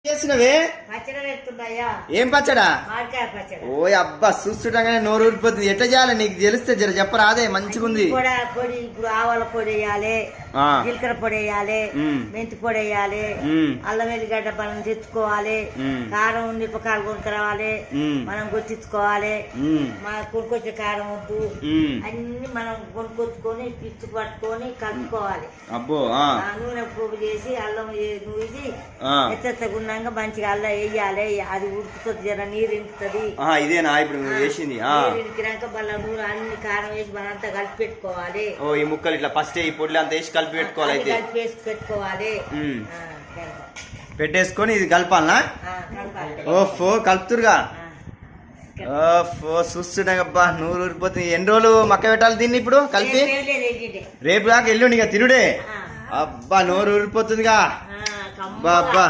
చేసినవే ఏం పచ్చడా? ఓ అబ్బా చూస్తుండగానే నోరు ఊరిపోతుంది. ఎట్లా చేయాలి నీకు తెలిస్తే జర చెప్పరాదే? మంచిగా ఉంది. పొడి ఇప్పుడు ఆవాల పొడి వేయాలి, జీలకర్ర పొడి వేయాలి, మెంతి పొడి వేయాలి, అల్లం వెల్లిగడ్డ మనం తెచ్చుకోవాలి, కారం మిరపకాయలు కొనుక్కరావాలి, మనం కొట్టించుకోవాలి. మన కొనుక్కొచ్చే కారం వద్దు, అన్ని మనం కొనుక్కొచ్చుకొని పిచ్చి పట్టుకొని కలుపుకోవాలి. అబ్బో నూనె పోపు చేసి అల్లం నూసి ఎత్తగున్నాక మంచిగా అల్లం వేయాలి. అది ఉడుకుతుంది, జర నీరు ఇంకుతుంది. ఇదేనా ఇప్పుడు వేసింది? ఇంకినాక మళ్ళీ నూనె అన్ని కారం వేసి మనం అంతా కలిపి పెట్టుకోవాలి. ఓ ఈ ముక్కలు ఇట్లా ఫస్ట్ ఈ పొడి అంతా వేసి కలిపి పెట్టుకోవాలి. అయితే కలిపి వేసి పెట్టుకోవాలి. పెట్టేసుకొని ఇది కలపాలనా? ఓఫో కలుపుతురుగా. ఓఫో చూస్తుండగబ్బా నూరు ఊరిపోతుంది. ఎన్ని రోజులు మక్క పెట్టాలి దీన్ని ఇప్పుడు కలిపి? రేపు దాకా ఎల్లుండి ఇక తిరుడే. అబ్బా నోరు ఊరిపోతుందిగా. అబ్బా